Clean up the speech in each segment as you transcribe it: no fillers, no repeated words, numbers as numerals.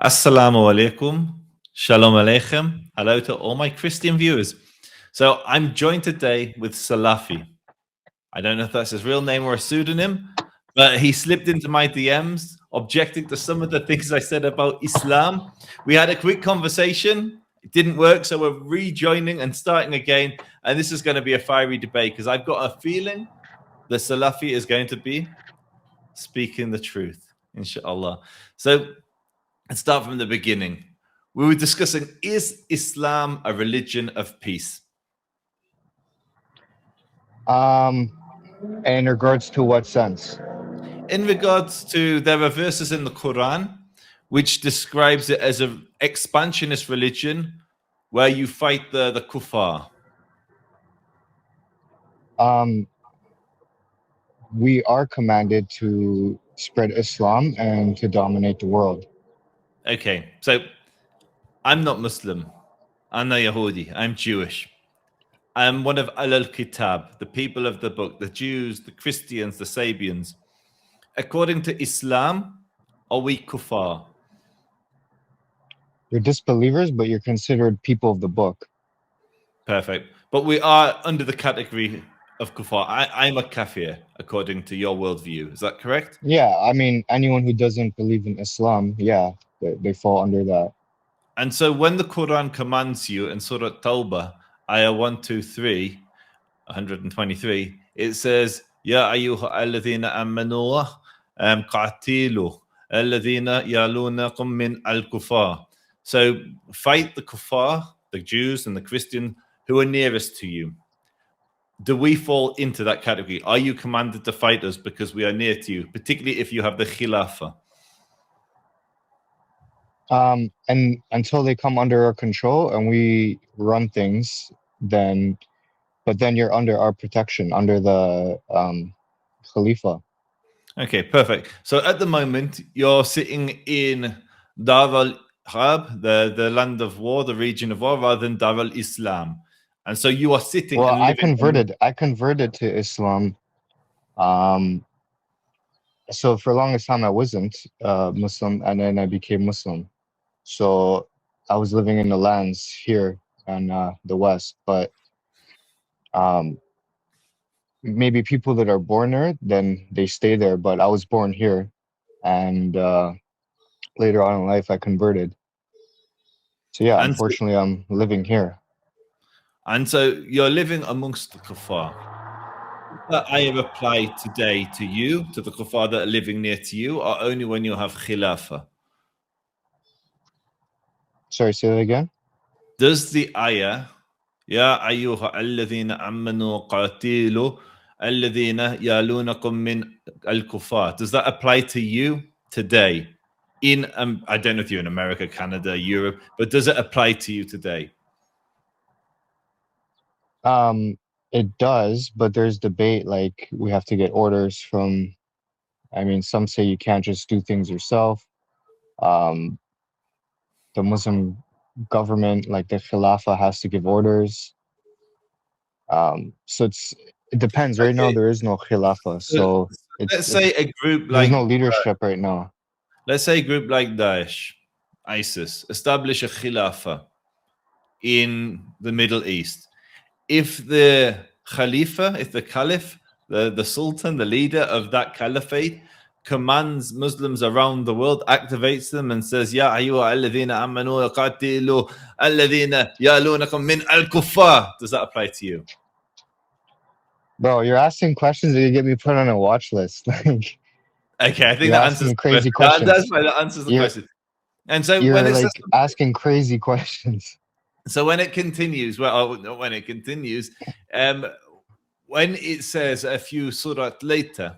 Assalamu alaikum. Shalom aleichem. Hello to all my Christian viewers. So I'm joined today with Salafi. I don't know if that's his real name or a pseudonym, but he slipped into my DMs objecting to some of the things I said about Islam. We had a quick conversation. It didn't work, so we're rejoining and starting again. And this is going to be a fiery debate because I've got a feeling the Salafi is going to be speaking the truth, inshallah. So let's start from the beginning. We were discussing, is Islam a religion of peace? In regards to what sense? In regards to, there are verses in the Quran which describes it as an expansionist religion where you fight the kuffar. We are commanded to spread Islam and to dominate the world. Okay, so I'm not Muslim. I'm not Yahudi. I'm Jewish. I'm one of Al-Kitab, the people of the book, the Jews, the Christians, the Sabians. According to Islam, are we kuffar? You're disbelievers, but you're considered people of the book. Perfect. But we are under the category of kuffar. I'm a kafir, according to your worldview. Is that correct? Yeah, I mean, anyone who doesn't believe in Islam, yeah, they fall under that. And so when the Quran commands you in Surah Tawbah, ayah 123, 123, it says, Ya ayyuha alladhina amanu qatilu alladhina yalunakum min al-kufar. So fight the kuffar, the Jews and the Christians who are nearest to you. Do we fall into that category? Are you commanded to fight us because we are near to you, particularly if you have the khilafah? And until they come under our control and we run things, but then you're under our protection, under the Khalifa. Okay, perfect. So at the moment, you're sitting in Dar al-Harb, the land of war, the region of war, rather than Dar al-Islam. And so you are sitting Well, and living I converted to Islam. So for the longest time I wasn't Muslim, and then I became Muslim. So I was living in the lands here in the West, but maybe people that are born there, then they stay there. But I was born here, and later on in life I converted. So yeah, and so, unfortunately, I'm living here. and so you're living amongst the kuffar. That ayah apply today to you, to the kuffar that are living near to you, or only when you have khilafah? Sorry, say that again. Does the ayah, Ya ayyuha alladhina amanu qatilu alladhina yalunakum min al-kuffar, does that apply to you today? In I don't know if you're in America, Canada, Europe, but does it apply to you today? It does, but there's debate. Like we have to get orders from. I mean, some say you can't just do things yourself. The Muslim government, like the Khilafah, has to give orders. So it depends. Right now, Okay, there is no Khilafah, so let's say a group there's like no leadership right now. let's say a group like Daesh, ISIS, establish a khilafah in the Middle East. If the Khalifa, if the Caliph, the Sultan, the leader of that caliphate, commands Muslims around the world, activates them and says, Ya ayyuha alladhina amanu qatilu alladhina yalunakum min al-kuffar, does that apply to you? Bro, you're asking questions that you get me put on a watch list. Like Okay, I think you're that asking answers the crazy question. questions. That's fine, that answers the question. And so when You're it says, like asking crazy questions. so when it continues, well, not when it continues, when it says a few surat later,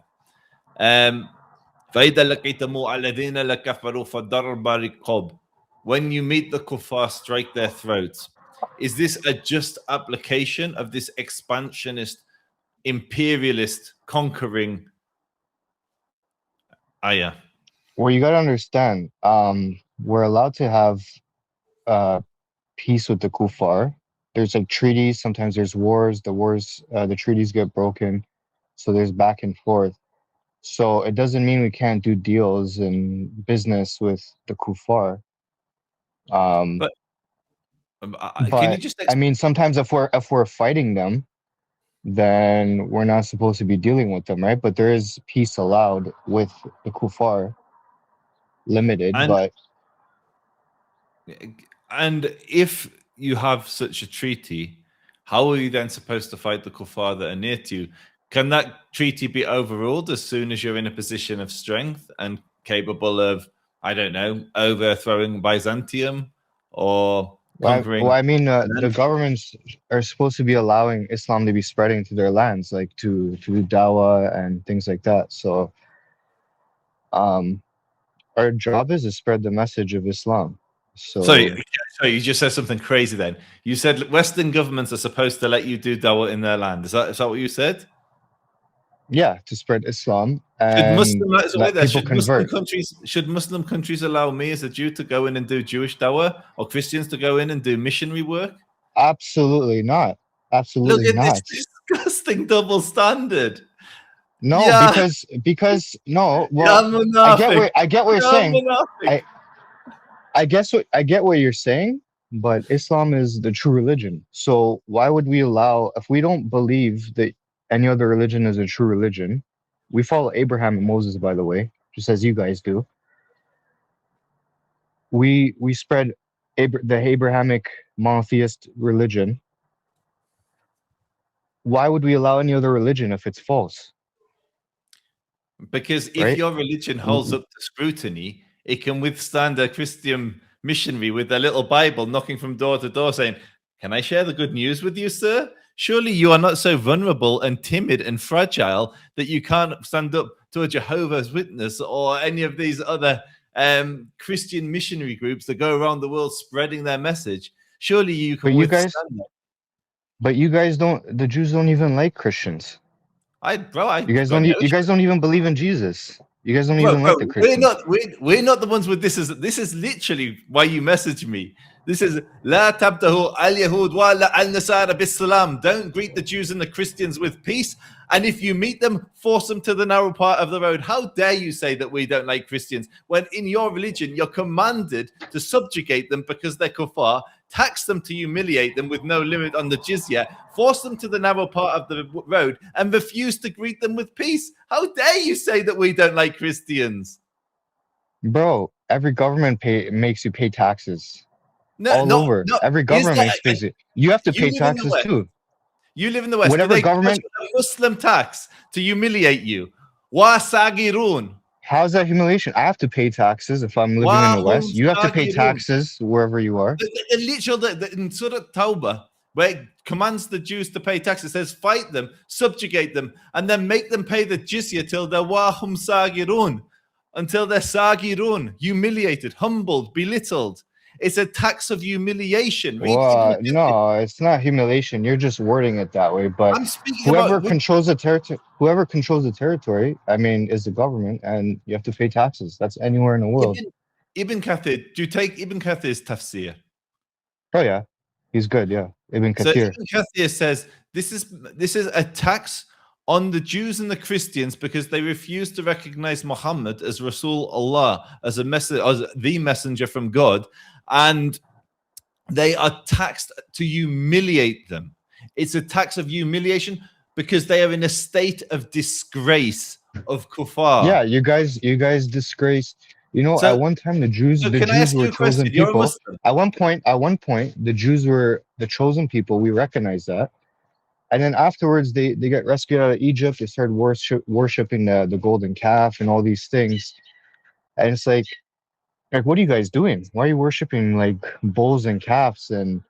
فَإِذَا لَقِيتَمُوا الَّذِينَ لَكَفَرُوا فَضَرْبَ رِقَابٍ, when you meet the kuffar, strike their throats. Is this a just application of this expansionist, imperialist, conquering ayah? Well, you gotta understand, we're allowed to have peace with the kuffar. There's like treaties. Sometimes there's wars. The treaties get broken, so there's back and forth. So it doesn't mean we can't do deals and business with the kuffar. But can you But just I mean, sometimes if we're fighting them, then we're not supposed to be dealing with them, right? But there is peace allowed with the kuffar, limited, and but and if you have such a treaty, how are you then supposed to fight the kuffar that are near to you? Can that treaty be overruled as soon as you're in a position of strength and capable of, I don't know, overthrowing Byzantium or conquering I mean, an the empire? governments are supposed to be allowing Islam to be spreading to their lands, like to do dawah and things like that. So, um, our job is to spread the message of Islam. Sorry, So, sorry, you just said something crazy then. You said Western governments are supposed to let you do dawah in their land. Is that what you said? yeah, to spread Islam Should and Muslim sorry let there, people convert. should Muslim countries allow me as a Jew to go in and do Jewish dawah or Christians to go in and do missionary work? Absolutely not. Look Absolutely at this not. disgusting double standard. No, Yeah, because no. yeah, Well, munafik. I get what you're Yeah, saying. munafik. I I get what you're saying, but Islam is the true religion. So why would we allow, if we don't believe that any other religion is a true religion? We follow Abraham and Moses, by the way, just as you guys do. We spread the Abrahamic monotheist religion. Why would we allow any other religion if it's false, Because if right? your religion holds up to scrutiny, it can withstand a Christian missionary with their little Bible knocking from door to door saying, "Can I share the good news with you, sir? Surely you are not so vulnerable and timid and fragile that you can't stand up to a Jehovah's Witness or any of these other Christian missionary groups that go around the world spreading their message. Surely you But can you guys, withstand that." don't. The Jews don't even like Christians. I've got no You guys don't even believe in Jesus. You guys don't Bro, even bro, like the Christians. we're not the ones with this is literally why you message me. This is La tabtahu al Yahud wa la al Nasara bisalam. Don't greet the Jews and the Christians with peace. And if you meet them, force them to the narrow part of the road. How dare you say that we don't like Christians when in your religion you're commanded to subjugate them because they're kuffar, tax them to humiliate them with no limit on the jizya, force them to the narrow part of the road, and refuse to greet them with peace. How dare you say that we don't like Christians? Bro, every government makes you pay taxes. No, All no, over. no. Every Is government that makes pays it. You have to you pay live in the taxes West? too. You live in the West. Do Whatever they charge government, you a Muslim tax to humiliate you? Wa sagirun. how's that humiliation? I have to pay taxes if I'm living in Wa the hum West. You have to pay sagirun. taxes wherever you are. The literal in Surah Tawbah, where it commands the Jews to pay taxes, says fight them, subjugate them, and then make them pay the jizya till they're wahum sagirun, until they're sagirun, humiliated, humbled, belittled. It's a tax of humiliation. Read Ibn Well, Kathir. no, it's not humiliation. You're just wording it that way. But I'm speaking about whoever controls the territory, I mean, is the government, and you have to pay taxes. That's anywhere in the world. Ibn Kathir. Do you take Ibn Kathir's tafsir? Oh yeah, he's good. Yeah, Ibn So Kathir. Ibn Kathir says this is a tax on the Jews and the Christians because they refuse to recognize Muhammad as Rasul Allah, as the messenger from God, and they are taxed to humiliate them. It's a tax of humiliation because they are in a state of disgrace of Yeah, kuffar. you guys disgrace. You know, at So, one time the so The can I Jews ask were you a question? chosen You're a people. Muslim. At one point, the Jews were the chosen people. We recognize that. And then afterwards, they got rescued out of Egypt. They started worshiping the golden calf and all these things. And it's like, what are you guys doing? Why are you worshiping like bulls and calves? And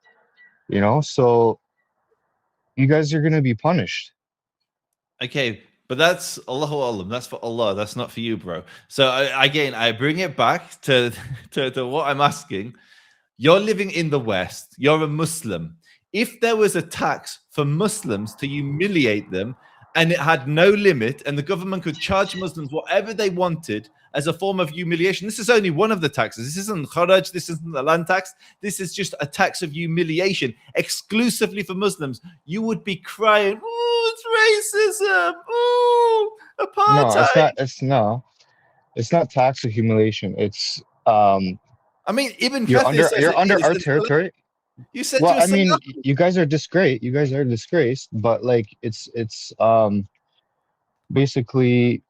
so you guys are gonna be punished. Okay, but that's Allahu Alam. That's for Allah. That's not for you, bro. So again, I bring it back to, to what I'm asking. You're living in the West. You're a Muslim. If there was a tax for Muslims to humiliate them and it had no limit and the government could charge Muslims whatever they wanted as a form of humiliation, this is only one of the taxes. This isn't kharaj. This isn't the land tax. This is just a tax of humiliation exclusively for Muslims. You would be crying, "Ooh, it's racism. Ooh, No, apartheid." it's not tax accumulation. It's I mean, Ibn You're Kathir says you're it under is. our territory. You said Well, you're I mean, Salafi. you guys are disgraced. You guys are disgraced, but like it's basically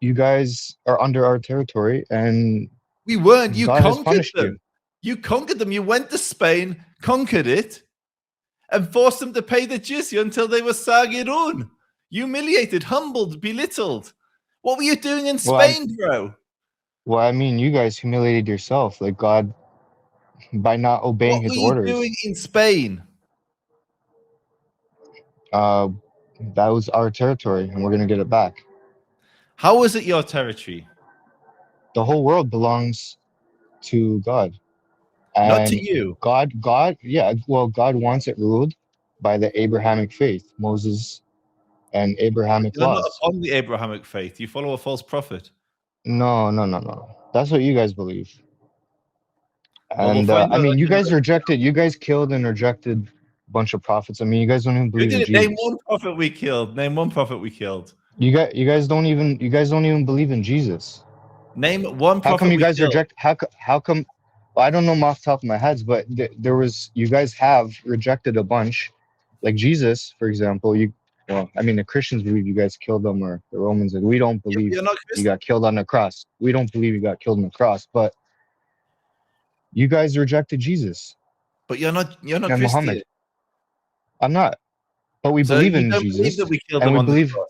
you guys are under our territory and We weren't. You God has conquered punished you. them. You conquered them. You went to Spain, conquered it, and forced them to pay the jizya until they were sagirun. Humiliated, humbled, belittled. What were you doing in Well, Spain, bro? well, I mean, you guys humiliated yourself, like God, by not obeying What were His you doing orders. in Spain? Uh, that was our territory, and we're gonna get it back. How was it your territory? The whole world belongs to God, Not to and you. yeah, well, God wants it ruled by the Abrahamic faith, Moses and Abrahamic You're not laws. upon the Abrahamic faith. You follow a false prophet. No, no, no, no. That's what you guys believe. Well, we'll And find I out. mean, you guys rejected. You guys killed and rejected a bunch of prophets. I mean, you guys don't even Who believe did in it? Name Jesus. one prophet we killed. Name one prophet we killed. You guys don't even believe in Jesus. Name one How come prophet you we guys killed. reject? How come? Well, I don't know off the top of my head, but there was. You guys have rejected a bunch, like Jesus, for example. Well, I mean, the Christians believe you guys killed them, or the Romans, and we don't believe You're not you Christian, got killed on the cross. We don't believe you got killed on the cross, but you guys rejected Jesus but you're not and Christian. Muhammad. I'm not, but we So believe you in don't believe Jesus, that we killed and them we on the believe. cross.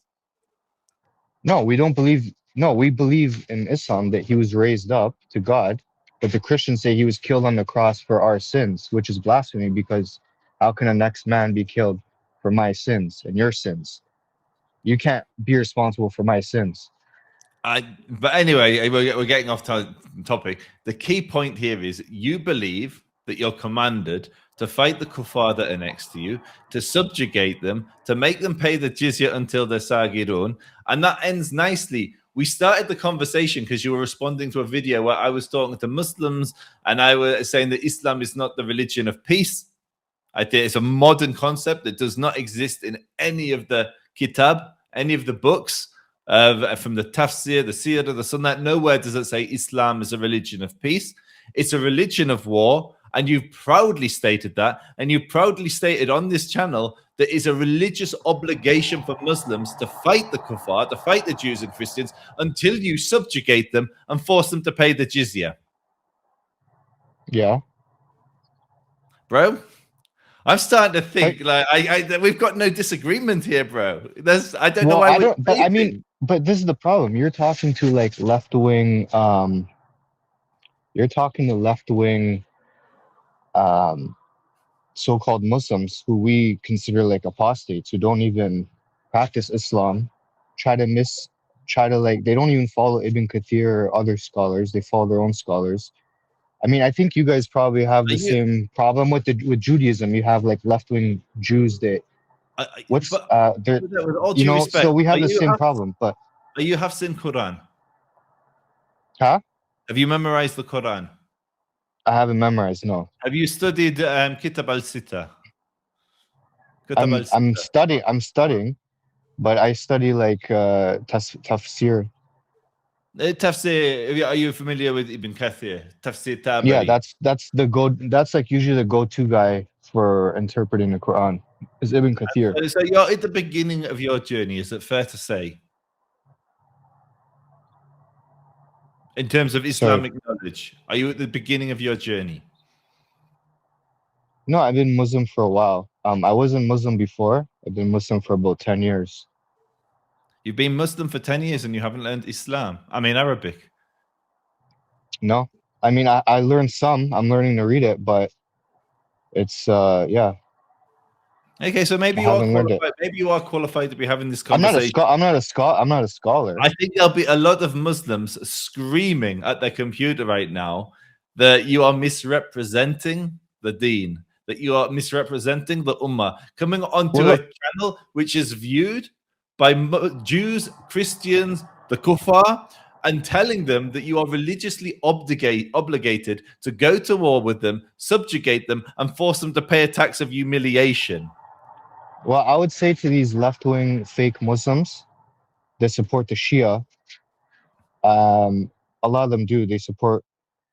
No, we don't believe. No, we believe in Islam that he was raised up to God, but the Christians say he was killed on the cross for our sins, which is blasphemy because how can a next man be killed for my sins and your sins? You can't be responsible for my sins. But anyway, we're getting off topic. The key point here is you believe that you're commanded to fight the kuffar that are next to you, to subjugate them, to make them pay the jizya until they're sagirun. And that ends nicely. We started the conversation because you were responding to a video where I was talking to Muslims and I was saying that Islam is not the religion of peace. I think it's a modern concept that does not exist in any of the kitab, any of the books from the tafsir, the seerah, the sunnah. Nowhere does it say Islam is a religion of peace. It's a religion of war. And you've proudly stated that. And you proudly stated on this channel that it's a religious obligation for Muslims to fight the kuffar, to fight the Jews and Christians until you subjugate them and force them to pay the jizya. Yeah. Bro, I'm starting to think we've got no disagreement here, bro. I don't know Well, why I we're don't. But I mean, debating. but this is the problem. You're talking to like left wing. You're talking to left wing. Um, so-called Muslims who we consider like apostates who don't even practice Islam, try to like they don't even follow Ibn Kathir or other scholars. They follow their own scholars. I mean, I think you guys probably have Are the you, same problem with Judaism. You have like left-wing Jews that what's but they're with all due so respect, we have the same problem. But are you Hafsin Quran? huh? Have you memorized the Quran? I haven't memorized. No, Have you studied Kitab al-Sita? Kitab I'm al-Sita. studying. I'm studying, but I study like tafsir. Tafsir, are you familiar with Ibn Kathir? Tafsir Yeah, Tabari. that's like usually the go-to guy for interpreting the Quran is Ibn Kathir. So you're at the beginning of your journey, is it fair to say? In terms of Sorry. Islamic knowledge, are you at the beginning of your journey? No, I've been Muslim for a while. I wasn't Muslim before. I've been Muslim for about 10 years. You've been Muslim for 10 years and you haven't learned Islam. I mean, Arabic. No, I mean, I learned some. I'm learning to read it, but it's, yeah, Okay, so maybe I you are haven't learned it. qualified. Maybe you are qualified to be having this I'm not a conversation. I'm not a scholar. I think there'll be a lot of Muslims screaming at their computer right now that you are misrepresenting the deen, that you are misrepresenting the ummah, coming onto Well, a channel which is viewed by Jews, Christians, the kuffar, and telling them that you are religiously obligated to go to war with them, subjugate them, and force them to pay a tax of humiliation. well, I would say to these left-wing fake Muslims that support the Shia, a lot of them do. They support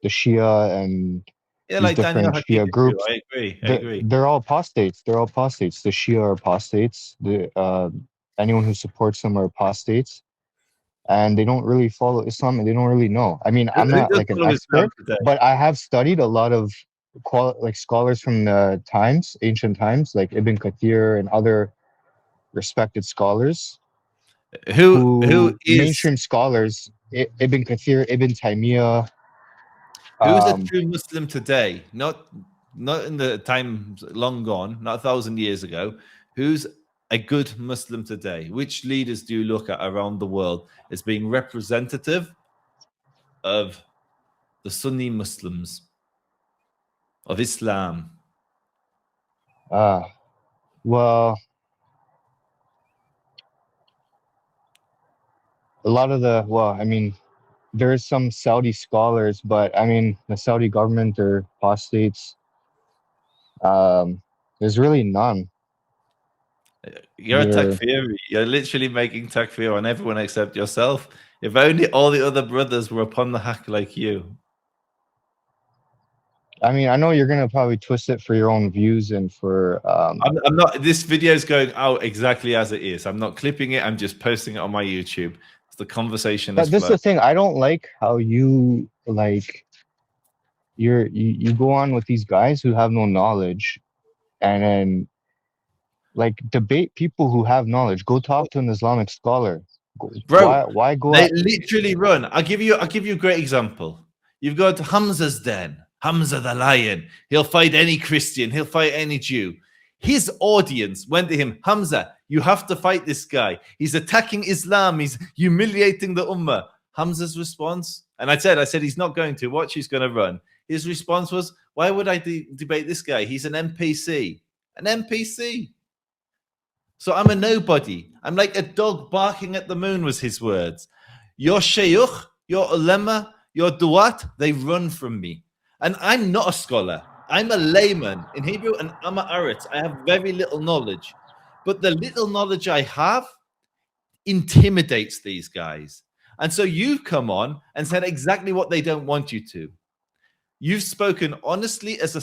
the Shia and Yeah, these like Daniel different Shia Haqiqat too. groups, I agree. they're all apostates. They're all apostates. The Shia are apostates. Anyone who supports them are apostates, and they don't really follow Islam, and they don't really know. I mean, I'm Who not does like an follow Islam expert, today? but I have studied a lot of like scholars from the times, ancient times, like Ibn Kathir and other respected scholars Who is mainstream scholars, Ibn Kathir, Ibn Taymiyyah. who's a true Muslim today? Not in the time long gone, not 1,000 years ago. Who's a good Muslim today? Which leaders do you look at around the world as being representative of the Sunni Muslims of Islam? Well, a lot of I mean, there's some Saudi scholars, but I mean, the Saudi government or apostates. There's really none. You're a takfiri. You're literally making takfir on everyone except yourself. If only all the other brothers were upon the haqq like you. I mean, I know you're gonna probably twist it for your own views and for. I'm not. This video is going out exactly as it is. I'm not clipping it. I'm just posting it on my YouTube. The conversation is But this is flowing. the thing. I don't like how you like. You go on with these guys who have no knowledge, and then like debate people who have knowledge. Go talk to an Islamic scholar. Bro, Why go they at literally run. I'll give you a great example. You've got Hamza's den, Hamza the lion. He'll fight any Christian, he'll fight any Jew. His audience went to him, Hamza, you have to fight this guy. He's attacking Islam, he's humiliating the Ummah. Hamza's response, and I said he's not going to. Watch, he's going to run. His response was, why would I debate this guy? He's an NPC. An NPC. So I'm a nobody. I'm like a dog barking at the moon, was his words. Your shayukh, your ulema, your duat, they run from me. And I'm not a scholar. I'm a layman. In Hebrew, and I'm an arit. I have very little knowledge. But the little knowledge I have intimidates these guys. And so you've come on and said exactly what they don't want you to. You've spoken honestly as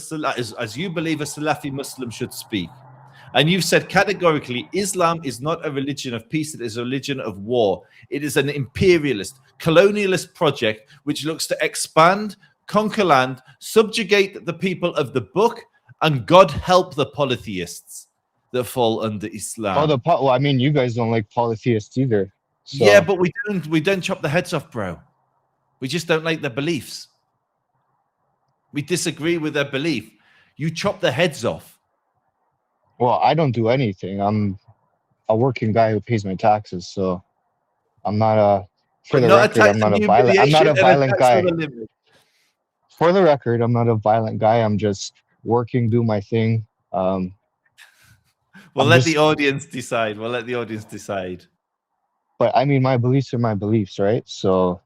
you believe a Salafi Muslim should speak. And you've said categorically, Islam is not a religion of peace, it is a religion of war. It is an imperialist, colonialist project which looks to expand, conquer land, subjugate the people of the book, and God help the polytheists that fall under Islam. well, I mean, you guys don't like polytheists either. So. Yeah, but we don't chop the heads off, bro. We just don't like their beliefs. We disagree with their belief. You chop the heads off. Well, I don't do anything. I'm a working guy who pays my taxes, so I'm not a. For the record, I'm not a violent. I'm not a violent guy. For the record, I'm not a violent guy. I'm just working, do my thing. We'll let the audience decide. But I mean, my beliefs are my beliefs, right? So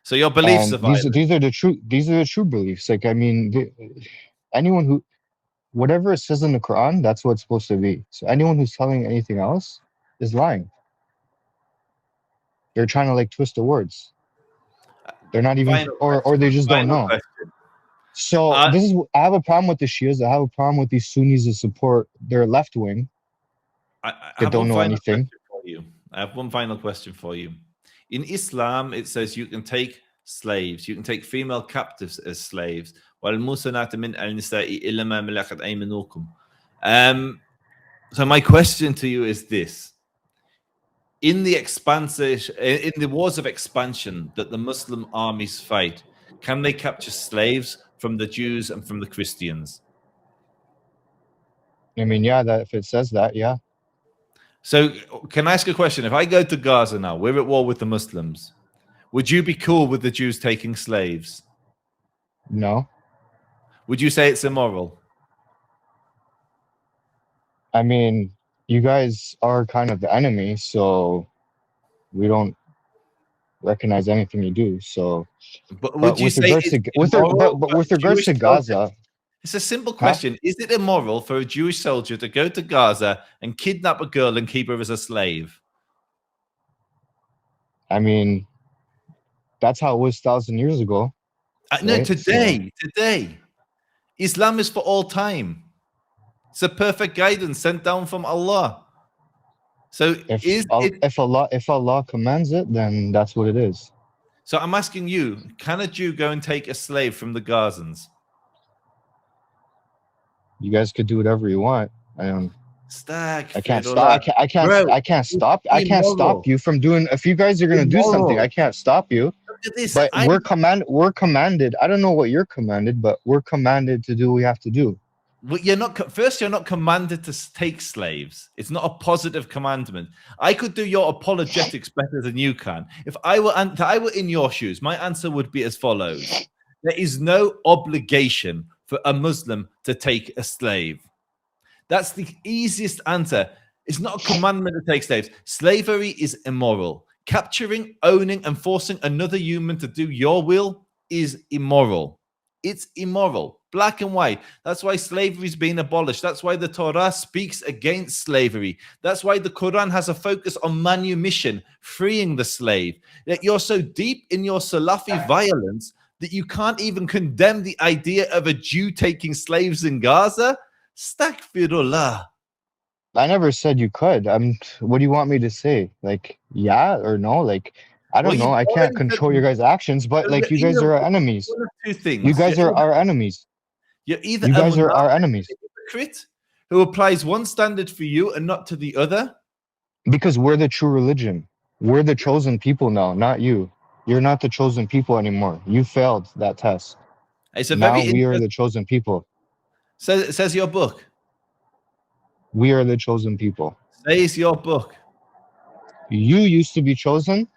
your beliefs are violent. These are the true beliefs. Like, I mean, anyone who, whatever it says in the Quran, that's what it's supposed to be. So anyone who's telling anything else is lying. They're trying to like twist the words. They're not even, or they just don't know. Question. So I have a problem with the Shias. I have a problem with these Sunnis that support their left wing. That don't know anything. I have one final question for you. In Islam, it says you can take slaves, you can take female captives as slaves. So my question to you is this. In the wars of expansion that the Muslim armies fight, can they capture slaves from the Jews and from the Christians? I mean, yeah, that if it says that, yeah. So can I ask a question? If I go to Gaza now, we're at war with the Muslims. Would you be cool with the Jews taking slaves? No. Would you say it's immoral? I mean, you guys are kind of the enemy, so we don't recognize anything you do. So, but would you say with regards to Gaza? It's a simple question. Huh? Is it immoral for a Jewish soldier to go to Gaza and kidnap a girl and keep her as a slave? I mean, that's how it was 1,000 years ago. No, right? today. Islam is for all time. It's a perfect guidance sent down from Allah. So If Allah commands it, then that's what it is. So I'm asking you, can a Jew go and take a slave from the Gazans? You guys could do whatever you want. I can't stop. Bro, I can't stop. I can't immoral. stop you from doing. If you guys are gonna do something, I can't stop you. Look at this. But we're commanded. I don't know what you're commanded, but we're commanded to do what we have to do. Well, you're not commanded to take slaves. It's not a positive commandment. I could do your apologetics better than you can. If I were in your shoes, my answer would be as follows: there is no obligation for a Muslim to take a slave. That's the easiest answer. It's not a commandment to take slaves. Slavery is immoral. Capturing, owning, and forcing another human to do your will is immoral. It's immoral. Black and white. That's why slavery's been abolished. That's why the Torah speaks against slavery. That's why the Quran has a focus on manumission, freeing the slave. That you're so deep in your Salafi violence that you can't even condemn the idea of a Jew taking slaves in Gaza. Astaghfirullah. I never said you could. What do you want me to say? Like, yeah or no? Like, I don't know. I can't control your guys' actions, but like, you guys are our enemies. One of two things. You guys are our enemies. You're either you guys are our enemies. Hypocrite who applies one standard for you and not to the other. Because we're the true religion. We're the chosen people now, not you. You're not the chosen people anymore. You failed that test. Now we are the chosen people. Says your book. We are the chosen people. Says your book. You used to be chosen.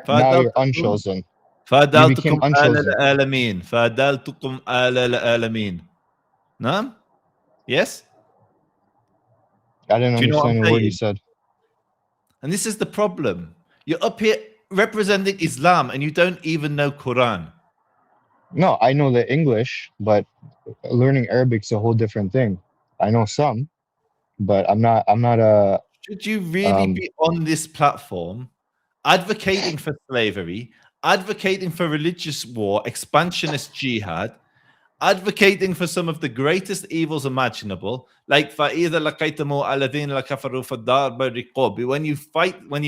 Now you're unchosen. You became unchosen. No? Yes? I didn't understand what you said. And this is the problem. You're up here representing Islam and you don't even know Quran. No, I know the English, but learning Arabic's a whole different thing. I know some, but I'm not a... Should you really be on this platform advocating for slavery, advocating for religious war, expansionist jihad, advocating for some of the greatest evils imaginable, like when you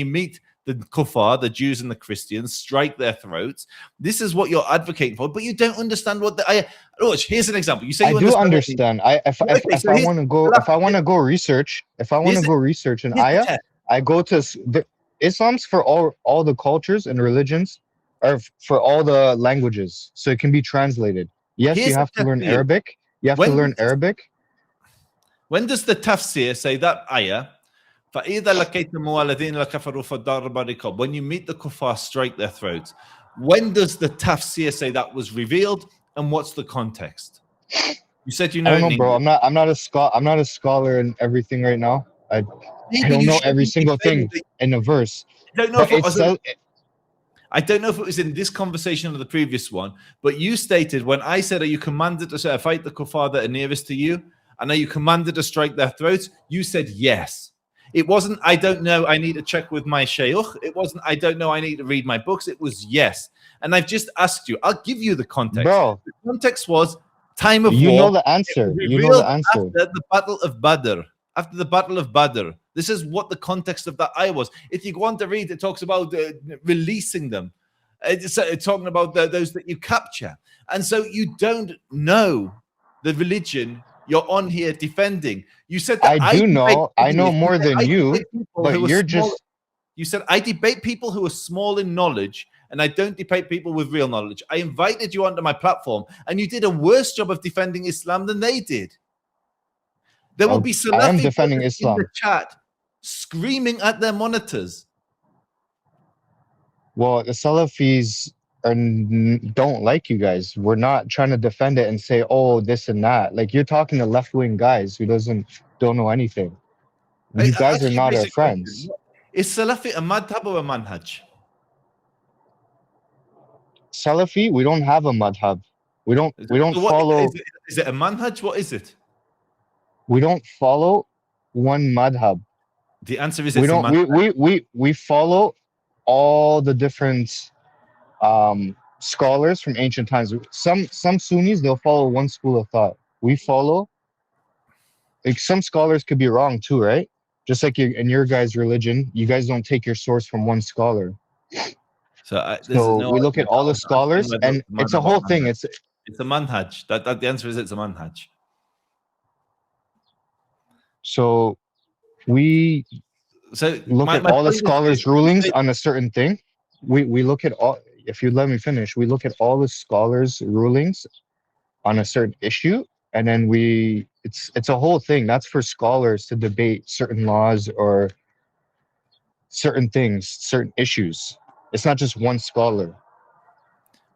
meet the kuffar, the Jews and the Christians, strike their throats. This is what you're advocating for, but you don't understand what the ayah. Oh, here's an example. You say I do understand. If I want to go research an ayah, I go to Islam's for all the cultures and religions, or for all the languages, so it can be translated. Yes, you have to learn Arabic. You have to learn Arabic. When does the tafsir say that ayah? When you meet the kuffar, strike their throats. When does the tafsir say that was revealed, and what's the context? You said you know. I don't know, bro. I'm not a scholar in everything right now. I don't know every single thing in a verse. I don't know if it was in this conversation or the previous one, but you stated when I said, are you commanded to fight the kuffar that are nearest to you? And are you commanded to strike their throats? You said yes. It wasn't, I don't know, I need to check with my shaykh. It wasn't, I don't know, I need to read my books. It was yes. And I've just asked you, I'll give you the context. Bro, the context was time of war. You know the answer. You know the answer. After the Battle of Badr. After the Battle of Badr. This is what the context of that ayah was. If you go on to read, it talks about releasing them. It's talking about those that you capture. And so you don't know the religion you're on here defending. You said that I know more than you, but you're just... You said, I debate people who are small in knowledge, and I don't debate people with real knowledge. I invited you onto my platform, and you did a worse job of defending Islam than they did. There will be Salafi defending Islam in the chat screaming at their monitors. Well, the Salafis don't like you guys. We're not trying to defend it and say, oh, this and that. Like, you're talking to left-wing guys who don't know anything. You guys are not our friends. Is Salafi a madhab or a manhaj? Salafi, we don't have a madhab. We don't follow... Is it a manhaj? What is it? We don't follow one madhab. The answer is we follow all the different scholars from ancient times. Some Sunnis, they'll follow one school of thought. We follow, like, some scholars could be wrong too, right? Just like in your guys' religion, you guys don't take your source from one scholar. So this is So no we look at all the I'm asking scholars, whether and it's a it's a madhab or whole thing. manhaj. It's a manhaj. That the answer is it's a manhaj. So we So look at my all the point is scholars' this. rulings on a certain thing. We look at all. If you let me finish, we look at all the scholars' rulings on a certain issue, and then it's a whole thing. That's for scholars to debate certain laws or certain things, certain issues. It's not just one scholar.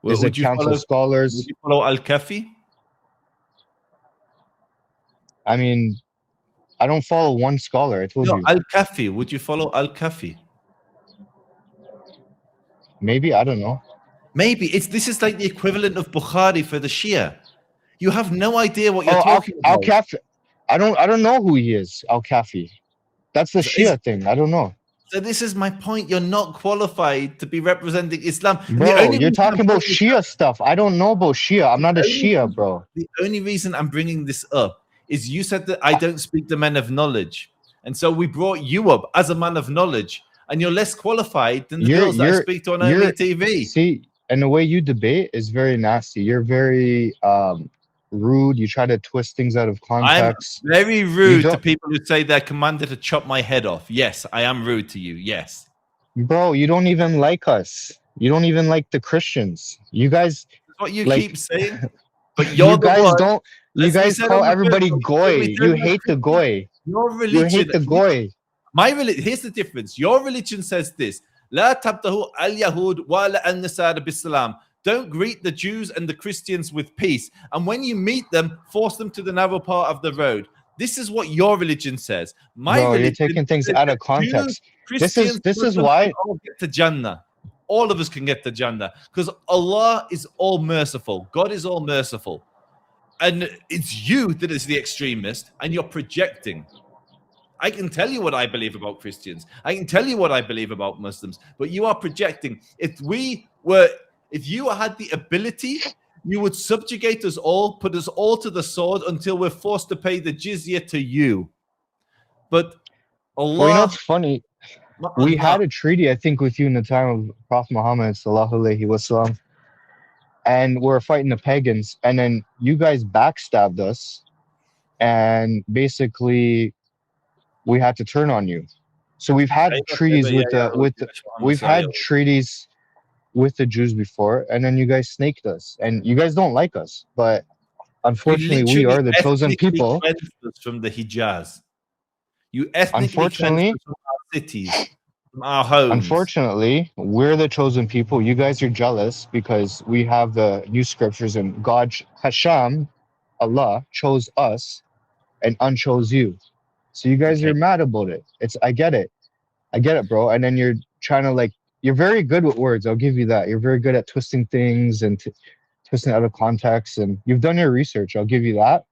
Is it Would you council scholars? follow Al-Kafi? I mean, I don't follow one scholar. I told No, you. Al-Kafi. Would you follow Al-Kafi? Maybe, I don't know. Maybe this is like the equivalent of Bukhari for the Shia. You have no idea what you're Oh, talking Al about. Kafi. I don't know who he is. Al Kafi. That's the Shia thing. I don't know. So this is my point. You're not qualified to be representing Islam. Bro, you're talking about Shia stuff. I don't know about Shia. I'm not a Shia, bro. The only reason I'm bringing this up is you said that I don't speak to men of knowledge. And so we brought you up as a man of knowledge. And you're less qualified than the girls that I speak to on early TV. See, and the way you debate is very nasty. You're very rude. You try to twist things out of context. I'm very rude to people who say they're commanded to chop my head off. Yes, I am rude to you. Yes. Bro, you don't even like us. You don't even like the Christians. You guys. That's what you like, keep saying. But you're you guys don't. You guys call everybody goy. You hate the goy. Your religion. You hate the goy. Here's the difference. Your religion says this. لا تبتهوا اليهود ولا النصارى بالسلام. Don't greet the Jews and the Christians with peace. And when you meet them, force them to the narrow part of the road. This is what your religion says. My religion, you're taking things out of context. Jews, this is why all get to Jannah. All of us can get to Jannah because Allah is all merciful. God is all merciful. And it's you that is the extremist, and you're projecting. I can tell you what I believe about Christians. I can tell you what I believe about Muslims, but you are projecting. If you had the ability, you would subjugate us all, put us all to the sword until we're forced to pay the jizya to you. But Allah... Well, you know what's funny? We had a treaty, I think, with you in the time of Prophet Muhammad sallallahu alaihi wasallam, and we're fighting the pagans, and then you guys backstabbed us, and basically we had to turn on you. So we've had treaties we've had treaties with the Jews before, and then you guys snaked us, and you guys don't like us, but unfortunately we are the chosen people. From the Hijaz, you ethnically unfortunately from our cities, from our homes. Unfortunately, we're the chosen people. You guys are jealous because we have the new scriptures, and God, Hashem, Allah chose us and unchose you. So you guys are mad about it. I get it, bro. And then you're trying to you're very good with words. I'll give you that. You're very good at twisting things and twisting out of context, and you've done your research. I'll give you that.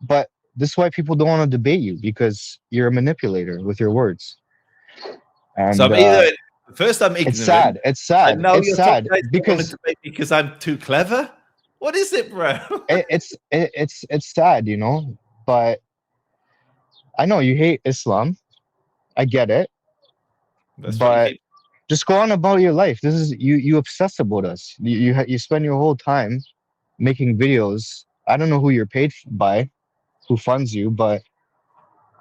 But this is why people don't want to debate you, because you're a manipulator with your words. And so I'm first I'm ignorant. It's sad. It's sad. It's sad because I'm too clever. What is it, bro? it's sad, you know. But I know you hate Islam. I get it. But just go on about your life. This is you obsess about us. You spend your whole time making videos. I don't know who you're paid by, who funds you, but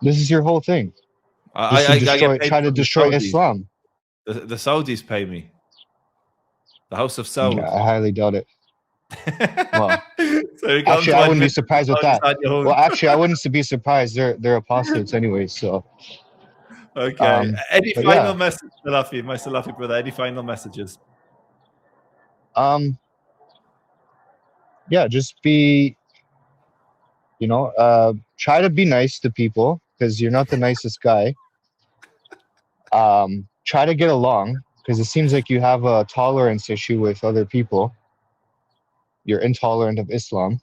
this is your whole thing. Try to destroy Islam. The Saudis pay me. The House of Saud. Yeah, I highly doubt it. Well, so actually, I wouldn't be surprised with that. Well, actually, I wouldn't be surprised. They're apostates anyway. So. Okay. Any final message, Salafi, my Salafi brother? Any final messages? Yeah, just be. Try to be nice to people, because you're not the nicest guy. Try to get along, because it seems like you have a tolerance issue with other people. You're intolerant of Islam,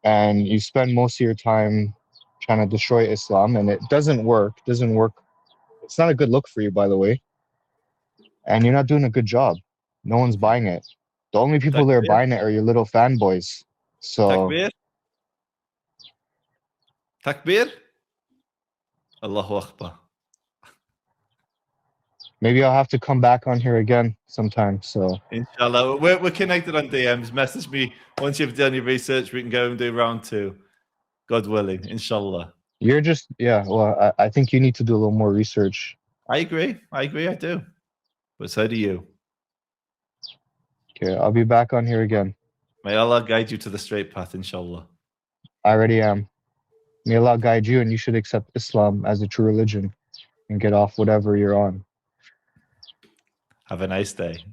and you spend most of your time trying to destroy Islam, and it doesn't work. It's not a good look for you, by the way. And you're not doing a good job. No one's buying it. The only people that are Takbir. buying it are your little fanboys. So Takbir. Takbir. Allahu Akbar. maybe I'll have to come back on here again sometime. So Inshallah. We're connected on DMs. Message me once you've done your research. We can go and do round 2. God willing. Inshallah. you're just, yeah, well, I think you need to do a little more research. I agree. I do. But so do you. Okay, I'll be back on here again. May Allah guide you to the straight path, inshallah. I already am. May Allah guide you, and you should accept Islam as a true religion and get off whatever you're on. Have a nice day.